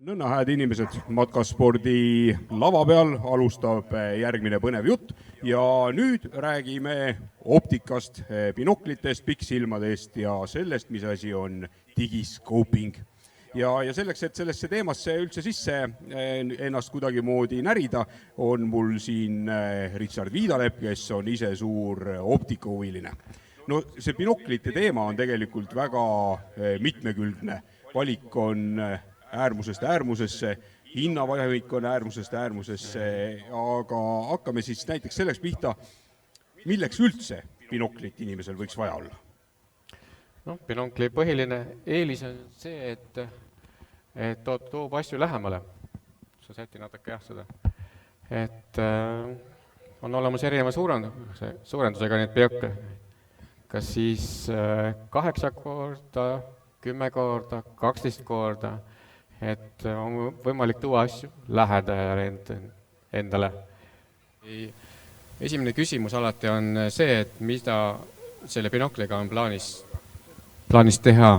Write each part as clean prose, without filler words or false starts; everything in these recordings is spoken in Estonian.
Nõnna hääd inimesed, matkaspordi lava peal alustab järgmine põnev jutt ja nüüd räägime optikast, binoklitest, pikksilmadest ja sellest, mis asi on digiscoping. Ja selleks, et sellesse teemasse üldse sisse ennast kuidagi moodi närida, on mul siin Richard Viidalepp, kes on ise suur optikahuviline. No see binoklite teema on tegelikult väga mitmekülgne. Valik on äärmusest äärmusesse, hinnavahemik on äärmusest äärmusesse, aga hakkame siis näiteks selleks pihta, milleks üldse binoklit inimesel võiks vaja olla? No, binokli põhiline eelis on see, et toob asju lähemale. Sa säti natuke jah seda. Et on olemas erineva suurendusega neid binokle. Kas siis 8 korda, 10 korda, 12 korda, et on võimalik tuua asju lähedale endale. Esimene küsimus alati on see, et mida selle binokliga on plaanis teha.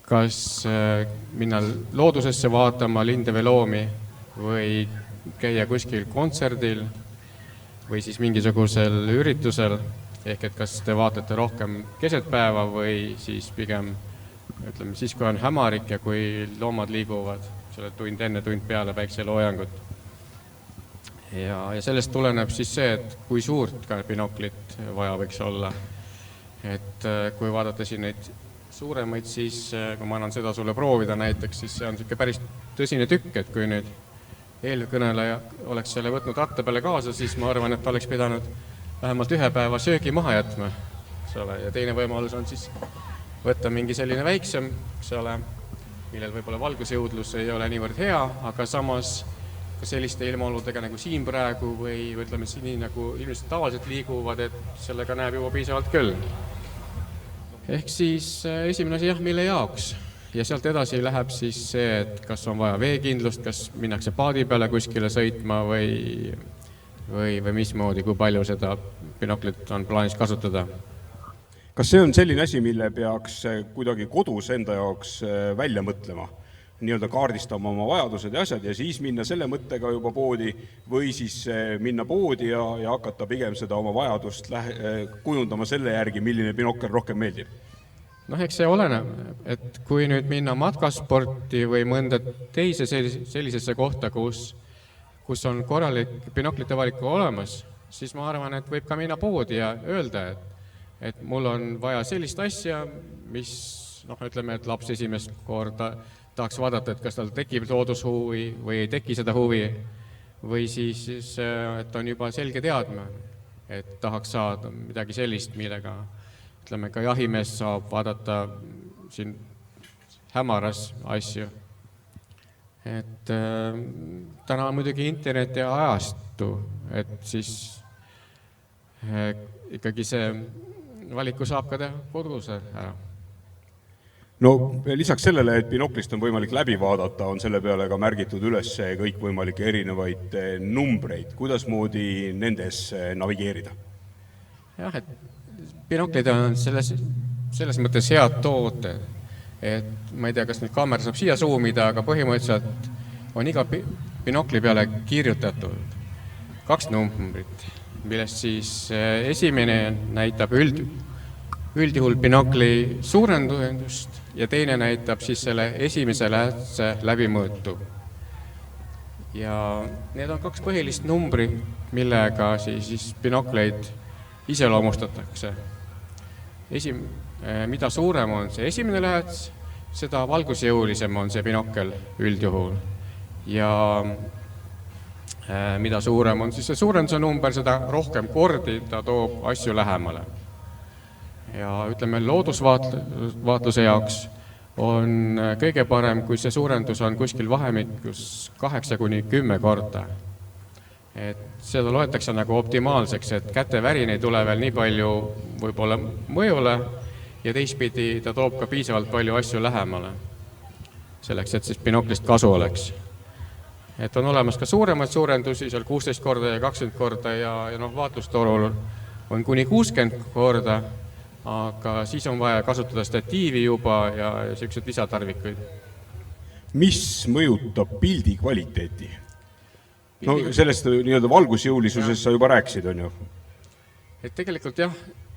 Kas minna loodusesse vaatama linde või loomi või käia kuskil kontserdil või siis mingisugusel üritusel, ehk et kas te vaatate rohkem keset päeva või siis pigem ütleme, siis kui on hämarik ja kui loomad liiguvad, selle tund enne, tund peale päikseloojangut. Ja sellest tuleneb siis see, et kui suurt ka binoklit vaja võiks olla. Et kui vaadata siin neid suuremaid, siis kui ma annan seda sulle proovida näiteks, siis see on selline päris tõsine tükk, et kui nüüd eelkõneleja oleks selle võtnud ratta peale kaasa, siis ma arvan, et ta oleks pidanud vähemalt ühe päeva söögi maha jätma. Ja teine võimalus on siis võtta mingi selline väiksem, millel võib-olla valgusjõudlus ei ole niivõrd hea, aga samas ka selliste ilmaoludega nagu siin praegu või ütleme nii nagu inimesed tavaliselt liiguvad, et sellega näeb juba piisavalt küll. Ehk siis esimene asi jah, mille jaoks. Ja sealt edasi läheb siis see, et kas on vaja veekindlust, kas minnakse paadi peale kuskile sõitma või mismoodi, kui palju seda binoklit on plaanis kasutada. Kas see on selline asi, mille peaks kuidagi kodus enda jaoks välja mõtlema, nii-öelda kaardistama oma vajadused ja asjad ja siis minna selle mõttega juba poodi või siis minna poodi ja hakata pigem seda oma vajadust kujundama selle järgi, milline binokkel rohkem meeldib? Noh, eks see oleneb, et kui nüüd minna matkasporti või mõnda teise sellisesse kohta, kus on korralik binoklite valik olemas, siis ma arvan, et võib ka minna poodi ja öelda, et mul on vaja sellist asja, mis, ütleme, et laps esimest korda tahaks vaadata, et kas tal tekib loodushuvi või ei teki seda huvi, või siis, et on juba selge teadma, et tahaks saada midagi sellist, millega, ütleme, ka jahimees saab vaadata siin hämaras asju. Et täna on muidugi internet ja ajastu, et siis ikkagi see valiku saab ka teha kodus ära. No lisaks sellele, et binoklist on võimalik läbi vaadata, on selle peale ka märgitud üles kõik võimalikke erinevaid numbreid. Kuidas moodi nendes navigeerida? Jah, et binoklid on selles mõttes head tooted, et ma ei tea, kas nüüd kaamera saab siia zoomida, aga põhimõtteliselt on iga binokli peale kirjutatud 2 numbrit, millest siis esimene näitab üldjuhul binokli suurendust ja teine näitab siis selle esimese lähtse läbimõõtu. Ja need on 2 põhilist numbri, millega siis binokleid iseloomustatakse. Mida suurem on see esimene lähts, seda valgusjõulisem on see binokkel üldjuhul. Ja mida suurem on siis see suurenduse number, seda rohkem kordi ta toob asju lähemale. Ja ütleme, loodusvaatluse jaoks on kõige parem, kui see suurendus on kuskil vahemikus 8–10 korda. Et seda loetakse nagu optimaalseks, et kätevärin ei tule veel nii palju võib-olla mõjule ja teistpidi ta toob ka piisavalt palju asju lähemale. Selleks, et siis binoklist kasu oleks. Et on olemas ka suuremaid suurendusi, seal 16 korda ja 20 korda ja vaatlustorul on kuni 60 korda, aga siis on vaja kasutada statiivi juba ja sellised lisatarvikuid. mis mõjutab pildi kvaliteeti? No sellest nii-öelda valgusjõulisuses sa juba rääkisid, on ju? Et tegelikult jah,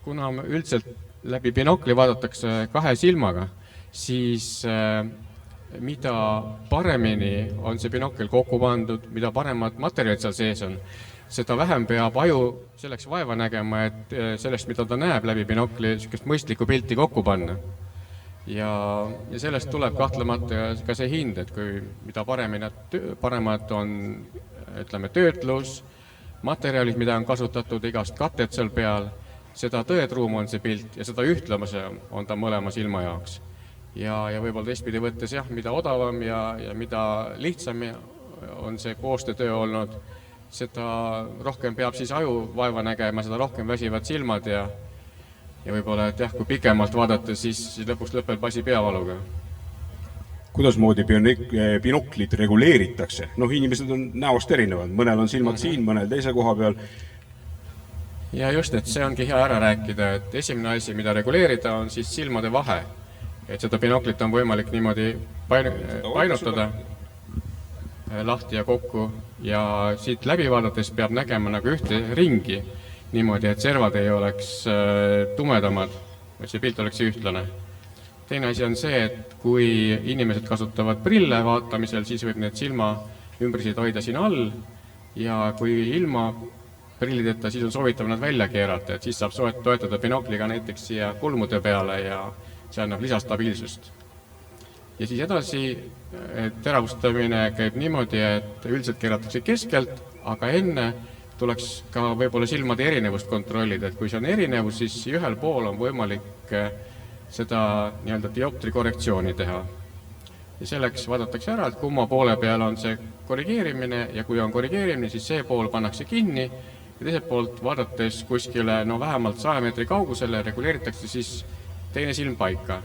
kuna üldiselt läbi binokli vaadatakse kahe silmaga, siis mida paremini on see binokkel kokku pandud, mida paremad materjalid seal sees on, seda vähem peab aju selleks vaeva nägema, et sellest, mida ta näeb läbi binokli, niisugust mõistlikku pilti kokku panna. Ja sellest tuleb kahtlemata ka see hind, et kui mida paremad on, ütleme, töötlus, materjalid, mida on kasutatud, igast katted seal peal, seda tõetruum on see pilt ja seda ühtlamuse on ta mõlema silma jaoks. Ja võib-olla teistpidi võttes jah, mida odavam ja mida lihtsam on see koostöötöö olnud, seda rohkem peab siis aju vaeva nägema, seda rohkem väsivad silmad ja võib-olla, et jah, kui pikemalt vaadata, siis lõpuks lõpeb asi peavaluga. Kuidas moodi binoklid reguleeritakse? Noh, inimesed on näost erinevad, mõnel on silmad siin, mõnel teise koha peal. Ja just, et see ongi hea ära rääkida, et esimene asi, mida reguleerida, on siis silmade vahe. Et seda binoklit on võimalik niimoodi painutada lahti ja kokku ja siit läbi vaadates peab nägema nagu ühte ringi niimoodi, et servad ei oleks tumedamad, et see pilt oleks ühtlane. Teine asi on see, et kui inimesed kasutavad prille vaatamisel, siis võib need silma ümbrisid hoida siin all ja kui ilma prillideta, siis on soovitav nad välja keerata, et siis saab toetada binokliga näiteks siia kulmude peale ja see annab lisastabiilsust. Ja siis edasi, teravustamine käib niimoodi, et üldiselt keeratakse keskelt, aga enne tuleks ka võib-olla silmade erinevust kontrollida, et kui see on erinevus, siis ühel pool on võimalik seda nii-öelda dioptri korrektsiooni teha. Ja selleks vaadatakse ära, et kumma poole peal on see korrigeerimine ja kui on korrigeerimine, siis see pool pannakse kinni ja teiselt poolt vaadates kuskile vähemalt 100 meetri kaugusele reguleeritakse siis teine silm paika.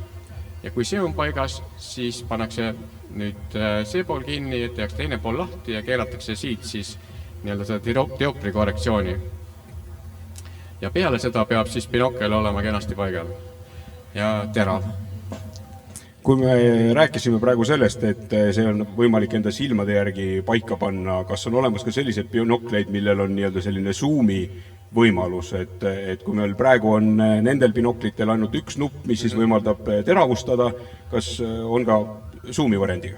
Ja kui see on paigas, siis pannakse nüüd see pool kinni, et tehakse teine pool lahti ja keeratakse siit siis nii-öelda seda dioptri korrektsiooni. Ja peale seda peab siis binokkel olema kenasti paigal ja terav. Kui me rääkisime praegu sellest, et see on võimalik enda silmade järgi paika panna, kas on olemas ka sellised binokleid, millel on nii-öelda selline zoom'i võimalus, et kui meil praegu on nendel binoklitel ainult üks nupp, mis siis võimaldab teravustada, kas on ka zoom'i variandiga?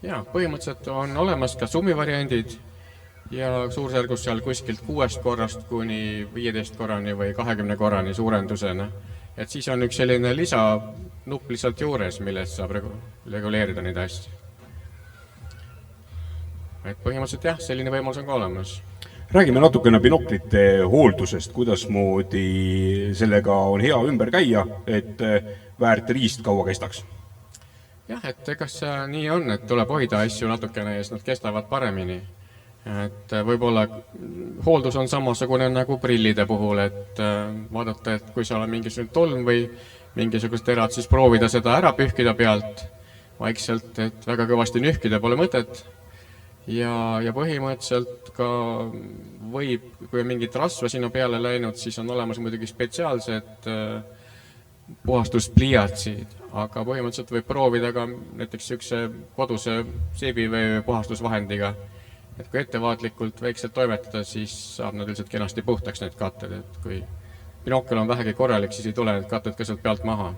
Jaa, põhimõtteliselt on olemas ka zoom'i variandid ja suursärgus seal kuskilt 6 korrast kuni 15 korrani või 20 korrani suurendusena. Et siis on üks selline lisanupp lihtsalt juures, millest saab reguleerida neid asju. Et põhimõtteliselt jah, selline võimalus on ka olemas. Räägime natukene binoklite hooldusest, kuidas moodi sellega on hea ümber käia, et väärt riist kaua kestaks? Jah, et kas nii on, et tuleb hoida asju natukene ja siis nad kestavad paremini. Et võib-olla hooldus on samasugune nagu prillide puhul, et vaadata, et kui seal on mingisugune tolm või mingisugust terad, siis proovida seda ära pühkida pealt vaikselt, et väga kõvasti nühkida pole mõtet. Ja põhimõtteliselt ka võib, kui on mingit rasva sinna peale läinud, siis on olemas muidugi spetsiaalsed puhastuspliiatsid, aga põhimõtteliselt võib proovida ka näiteks niisuguse koduse seebivee puhastusvahendiga. Et kui ettevaatlikult väikselt toimetada, siis saab nad üldiselt kenasti puhtaks need katted, et kui binokkel on vähegi korralik, siis ei tule need katted ka sealt pealt maha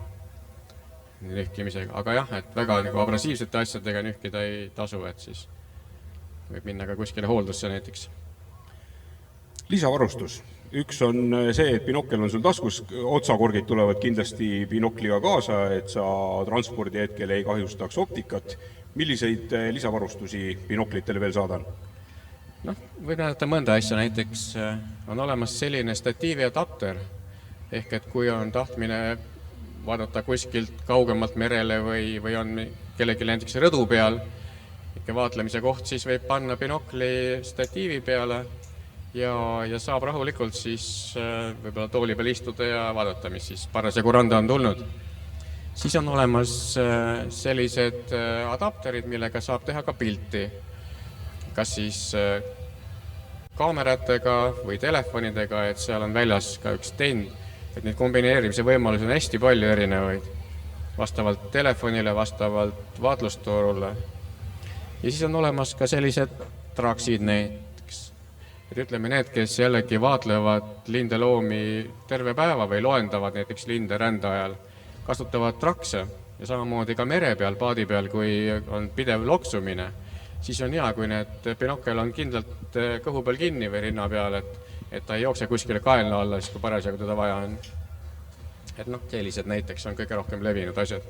nühkimisega. Aga jah, et väga abrasiivsete asjadega nühkida ei tasu, et siis võib minna ka kuskile hooldusse näiteks. Lisavarustus. Üks on see, et binokkel on sul taskus, otsakorgid tulevad kindlasti binokliga kaasa, et sa transpordi hetkel ei kahjustaks optikat. Milliseid lisavarustusi binoklitele veel saadan? Võib näidata mõnda asja, näiteks on olemas selline statiiviadapter, ehk et kui on tahtmine vaadata kuskilt kaugemalt merele või on kellelgi näiteks rõdu peal, vaatlemise koht, siis võib panna binokli statiivi peale ja saab rahulikult siis võib-olla tooli peal istuda ja vaadata, mis siis parasjagu randa on tulnud. Siis on olemas sellised adapterid, millega saab teha ka pilti, kas siis kaameratega või telefonidega, et seal on väljas ka üks tend, et neid kombineerimise võimalusi on hästi palju erinevaid, vastavalt telefonile, vastavalt vaatlustorule ja siis on olemas ka sellised traksid näiteks. Et ütleme need, kes jällegi vaatlevad lindeloomi terve päeva või loendavad näiteks linde rände ajal, kasutavad trakse ja samamoodi ka mere peal, paadi peal, kui on pidev loksumine, siis on hea, kui need binokkel on kindlalt kõhu peal kinni või rinna peal, et ta ei jookse kuskile kaelna alla, siis kui parasjagu teda vaja on. Et noh, sellised näiteks on kõige rohkem levinud asjad.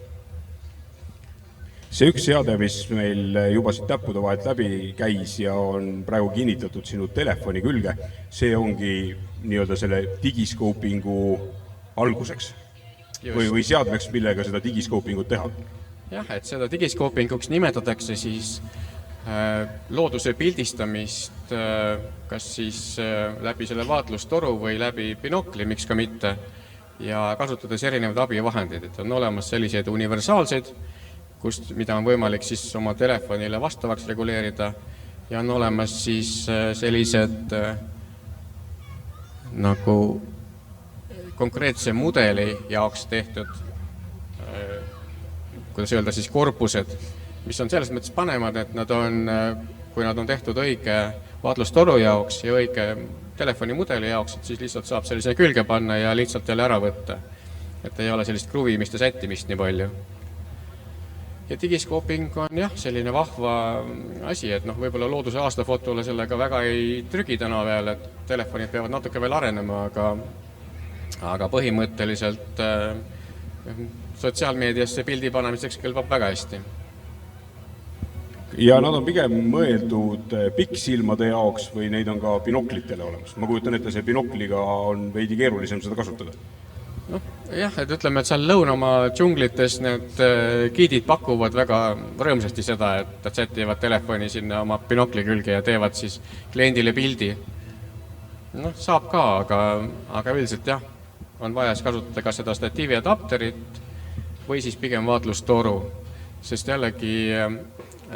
See üks seade, mis meil juba siit täppude vahelt läbi käis ja on praegu kinnitatud sinu telefoni külge, see ongi nii-öelda selle digiskoopingu alguseks või seadmeks, millega seda digiskoopingut teha? Jah, et seda digiskoopinguks nimetatakse siis looduse pildistamist kas siis läbi selle vaatlustoru või läbi binokli, miks ka mitte, ja kasutades erinevaid abivahendeid, et on olemas selliseid universaalseid, mida on võimalik siis oma telefonile vastavaks reguleerida, ja on olemas siis sellised nagu konkreetse mudeli jaoks tehtud, kuidas öelda siis korpused, mis on selles mõttes panemad, et nad on, kui nad on tehtud õige vaatlustoru jaoks ja õige telefonimudeli jaoks, et siis lihtsalt saab sellise külge panna ja lihtsalt jälle ära võtta. Et ei ole sellist kruvimist ja sättimist nii palju. Ja digiskooping on jah, selline vahva asi, et noh, võib-olla looduse aastafotole sellega väga ei trügi täna veel, et telefonid peavad natuke veel arenema, aga põhimõtteliselt sotsiaalmeediasse pildi panemiseks kõlbab väga hästi. Ja nad on pigem mõeldud pikksilmade jaoks või neid on ka binoklitele olemas? Ma kujutan ette, see binokliga on veidi keerulisem seda kasutada. Noh, jah, et ütleme, et seal lõunamaa džunglites need giidid pakuvad väga rõõmsasti seda, et nad sätivad telefoni sinna oma binokli külge ja teevad siis kliendile pildi. Noh, saab ka, aga üldiselt jah, on vaja kasutada ka seda statiivi adapterit või siis pigem vaatlustoru, sest jällegi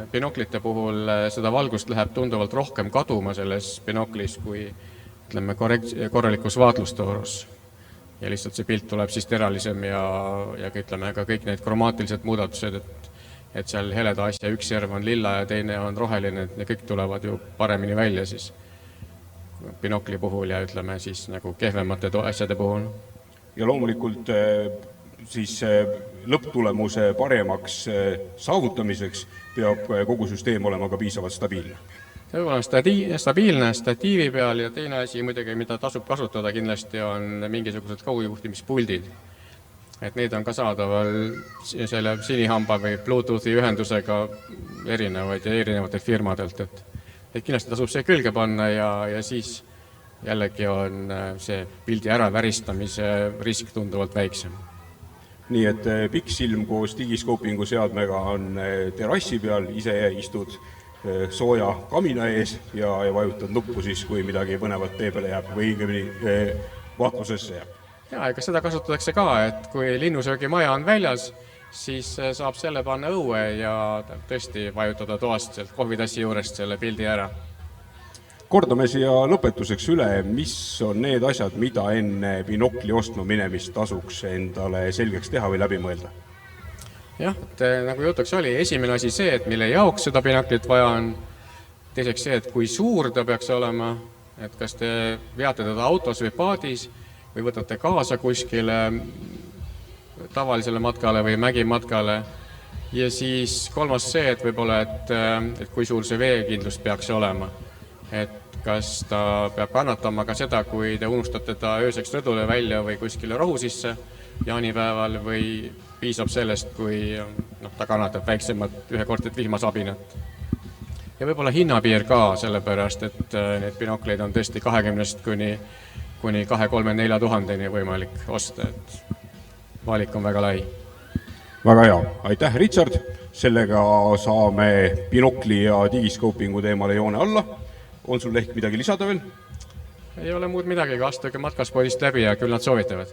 binoklite puhul seda valgust läheb tunduvalt rohkem kaduma selles binoklis kui ütleme, korralikus vaatlustorus. Ja lihtsalt see pilt tuleb siis teralisem ja ütleme ka kõik need kromaatilised muudatused, et seal heleda asja üks järv on lilla ja teine on roheline, et kõik tulevad ju paremini välja siis binokli puhul ja ütleme siis nagu kehvemate asjade puhul. Ja loomulikult siis lõpptulemuse paremaks saavutamiseks peab kogu süsteem olema ka piisavalt stabiilne. See on stabiilne statiivi peal ja teine asi muidugi, mida tasub kasutada kindlasti on mingisugused kaugujuhtimispuldid. Et neid on ka saadaval selle sinihamba või Bluetoothi ühendusega erinevatelt firmadelt. Et kindlasti tasub see külge panna ja siis jällegi on see pildi äraväristamise risk tunduvalt väiksem. Nii et pikksilm koos digiskoopingu seadmega on terrassi peal, ise istud sooja kamina ees ja vajutad nuppu siis, kui midagi põnevat tee peale jääb või vaatlusesse jääb. Ja, ega seda kasutatakse ka, et kui linnusöögimaja on väljas, siis saab selle panna õue ja tõesti vajutada toast sealt kohvitassi juurest selle pildi ära. Kordame siia lõpetuseks üle, mis on need asjad, mida enne binokli ostma minemist tasuks endale selgeks teha või läbi mõelda? Jah, et nagu jutuks oli, esimene asi see, et mille jaoks seda binoklit vaja on, teiseks see, et kui suur ta peaks olema, et kas te veate teda autos või paadis või võtate kaasa kuskile tavalisele matkale või mägimatkale ja siis kolmas see, et võib-olla, et kui suur see veekindlus peaks olema, et kas ta peab kannatama ka seda, kui te unustate ta ööseks rõdule välja või kuskile rohu sisse jaanipäeval või piisab sellest, kui ta kannatab väiksemat ühekordset vihmasabinat. Ja võib-olla hinnapiir ka sellepärast, et need binokleid on tõesti 20 kuni 2-3-4 tuhandeni võimalik osta, et valik on väga lai. Väga hea, aitäh Richard, sellega saame binokli ja digiskoopingu teemale joone alla. On sul ehk midagi lisada veel? Ei ole muud midagi, astuge Matkasportist läbi ja küll nad soovitavad.